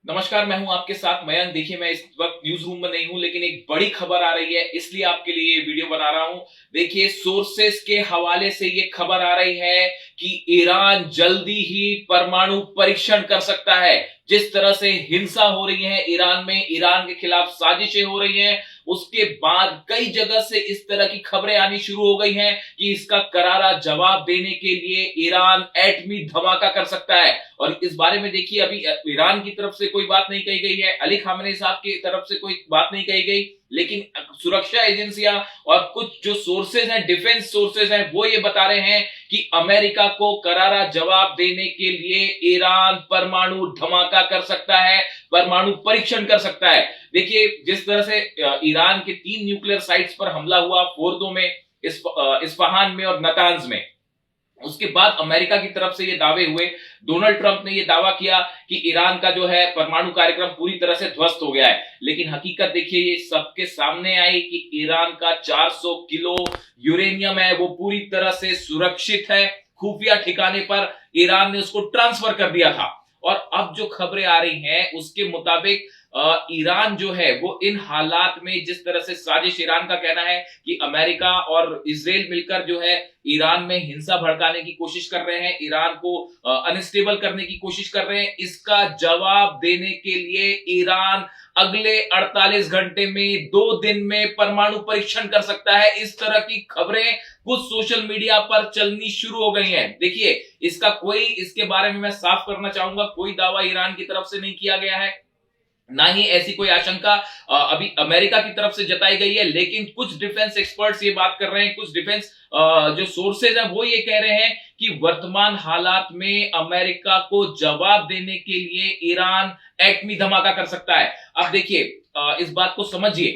नमस्कार, मैं हूं आपके साथ मयंक। देखिए, मैं इस वक्त न्यूज रूम में नहीं हूं, लेकिन एक बड़ी खबर आ रही है, इसलिए आपके लिए ये वीडियो बना रहा हूं। देखिए, सोर्सेस के हवाले से ये खबर आ रही है कि ईरान जल्दी ही परमाणु परीक्षण कर सकता है। जिस तरह से हिंसा हो रही है ईरान में, ईरान के खिलाफ साजिशें हो रही हैं, उसके बाद कई जगह से इस तरह की खबरें आनी शुरू हो गई हैं कि इसका करारा जवाब देने के लिए ईरान एटमी धमाका कर सकता है। और इस बारे में देखिए, अभी ईरान की तरफ से कोई बात नहीं कही गई है, अली खामेनी साहब की तरफ से कोई बात नहीं कही गई, लेकिन सुरक्षा एजेंसियां और कुछ जो सोर्सेज हैं, डिफेंस सोर्सेज हैं, वो ये बता रहे हैं कि अमेरिका को करारा जवाब देने के लिए ईरान परमाणु धमाका कर सकता है, परमाणु परीक्षण कर सकता है। देखिए, जिस तरह से ईरान के 3 न्यूक्लियर साइट्स पर हमला हुआ, फोर्दो में, इस्फहान में और नतांज में, उसके बाद अमेरिका की तरफ से ये दावे हुए। डोनाल्ड ट्रंप ने ये दावा किया कि ईरान का जो है परमाणु कार्यक्रम पूरी तरह से ध्वस्त हो गया है, लेकिन हकीकत देखिए ये सबके सामने आई कि ईरान का 400 किलो यूरेनियम है, वो पूरी तरह से सुरक्षित है। खुफिया ठिकाने पर ईरान ने उसको ट्रांसफर कर दिया था। और अब जो खबरें आ रही हैं उसके मुताबिक ईरान जो है वो इन हालात में, जिस तरह से साजिश, ईरान का कहना है कि अमेरिका और इजराइल मिलकर जो है ईरान में हिंसा भड़काने की कोशिश कर रहे हैं, ईरान को अनस्टेबल करने की कोशिश कर रहे हैं। इसका जवाब देने के लिए ईरान अगले 48 घंटे में, 2 दिन में परमाणु परीक्षण कर सकता है। इस तरह की खबरें कुछ सोशल मीडिया पर चलनी शुरू हो गई हैं। देखिए, इसके बारे में मैं साफ करना चाहूंगा, कोई दावा ईरान की तरफ से नहीं किया गया है, ना ही ऐसी कोई आशंका अभी अमेरिका की तरफ से जताई गई है। लेकिन कुछ डिफेंस एक्सपर्ट्स ये बात कर रहे हैं, कुछ डिफेंस जो सोर्सेज हैं वो ये कह रहे हैं कि वर्तमान हालात में अमेरिका को जवाब देने के लिए ईरान एटमी धमाका कर सकता है। अब देखिए, इस बात को समझिए।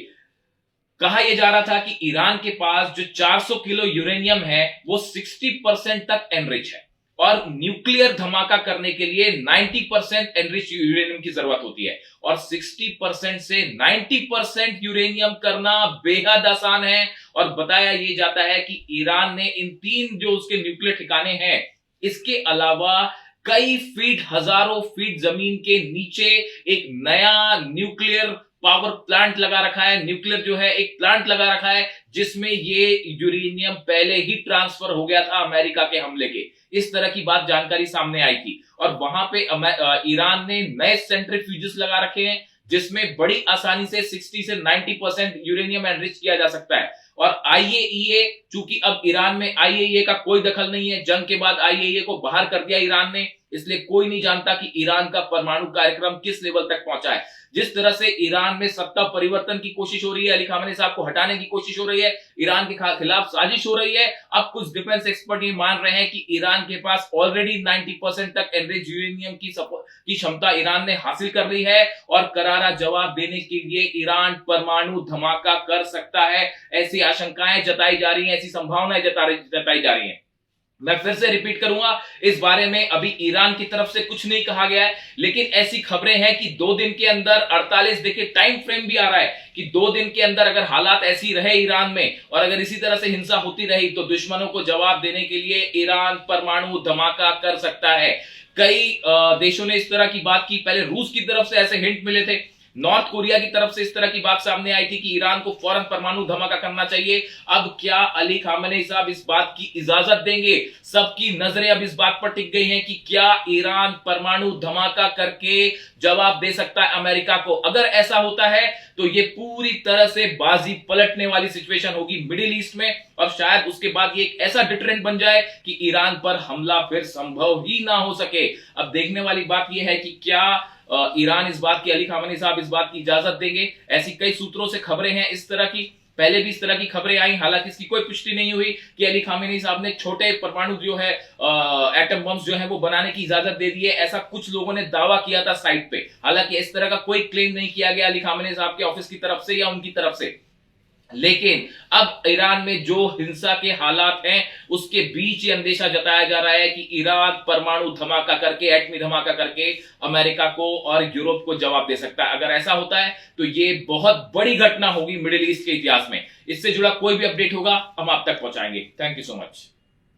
कहा यह जा रहा था कि ईरान के पास जो 400 किलो यूरेनियम है वो 60% तक एनरिच है, और न्यूक्लियर धमाका करने के लिए 90% एनरिच यूरेनियम की जरूरत होती है। और 60% से 90% यूरेनियम करना बेहद आसान है। और बताया यह जाता है कि ईरान ने इन 3 जो उसके न्यूक्लियर ठिकाने हैं, इसके अलावा कई फीट, हजारों फीट जमीन के नीचे एक नया न्यूक्लियर पावर प्लांट लगा रखा है। न्यूक्लियर जो है एक प्लांट लगा रखा है जिसमें ये यूरेनियम पहले ही ट्रांसफर हो गया था अमेरिका के हमले के। इस तरह की बात जानकारी सामने आई थी। और वहां पे ईरान ने नए सेंट्रीफ्यूजेस लगा रखे हैं जिसमें बड़ी आसानी से 60 से 90% यूरेनियम एनरिच किया जा सकता है। और आईएईए, चूंकि अब ईरान में आईएईए का कोई दखल नहीं है, जंग के बाद आईएईए को बाहर कर दिया ईरान ने, इसलिए कोई नहीं जानता कि ईरान का परमाणु कार्यक्रम किस लेवल तक पहुंचा है। जिस तरह से ईरान में सत्ता परिवर्तन की कोशिश हो रही है, अली खामेनी साहब को हटाने की कोशिश हो रही है, ईरान के खिलाफ साजिश हो रही है, अब कुछ डिफेंस एक्सपर्ट ये मान रहे हैं कि ईरान के पास ऑलरेडी 90% तक एनरिच यूरेनियम की क्षमता ईरान ने हासिल कर ली है। और करारा जवाब देने के लिए ईरान परमाणु धमाका कर सकता है। ऐसी आशंकाएं जताई जा रही हैं, ऐसी संभावनाएं जताई जा रही हैं। मैं फिर से रिपीट करूंगा, इस बारे में अभी ईरान की तरफ से कुछ नहीं कहा गया है, लेकिन ऐसी खबरें हैं कि 2 दिन के अंदर 48, देखिए टाइम फ्रेम भी आ रहा है कि 2 दिन के अंदर अगर हालात ऐसी रहे ईरान में और अगर इसी तरह से हिंसा होती रही तो दुश्मनों को जवाब देने के लिए ईरान परमाणु धमाका कर सकता है। कई देशों ने इस तरह की बात की, पहले रूस की तरफ से ऐसे हिंट मिले थे, नॉर्थ कोरिया की तरफ से इस तरह की बात सामने आई थी कि ईरान को फौरन परमाणु धमाका करना चाहिए। अब क्या अली खामेनी साहब इस बात की इजाजत देंगे? सबकी नजरें अब इस बात पर टिक गई हैं कि क्या ईरान परमाणु धमाका करके जवाब दे सकता है अमेरिका को। अगर ऐसा होता है तो ये पूरी तरह से बाजी पलटने वाली सिचुएशन होगी मिडिल ईस्ट में, और शायद उसके बाद ये एक ऐसा डिटरेंट बन जाए कि ईरान पर हमला फिर संभव ही ना हो सके। अब देखने वाली बात यह है कि क्या ईरान इस बात की, अली खामेनी साहब इस बात की इजाजत देंगे। ऐसी कई सूत्रों से खबरें हैं इस तरह की, पहले भी इस तरह की खबरें आई, हालांकि इसकी कोई पुष्टि नहीं हुई कि अली खामेनी साहब ने छोटे परमाणु जो है एटम बम्स जो है वो बनाने की इजाजत दे दी है। ऐसा कुछ लोगों ने दावा किया था साइट पे, हालांकि इस तरह का कोई क्लेम नहीं किया गया अली खामेनी साहब के ऑफिस की तरफ से या उनकी तरफ से। लेकिन अब ईरान में जो हिंसा के हालात हैं उसके बीच ये अंदेशा जताया जा रहा है कि ईरान परमाणु धमाका करके, एटमी धमाका करके अमेरिका को और यूरोप को जवाब दे सकता है। अगर ऐसा होता है तो ये बहुत बड़ी घटना होगी मिडिल ईस्ट के इतिहास में। इससे जुड़ा कोई भी अपडेट होगा हम आप तक पहुंचाएंगे। Thank you so much.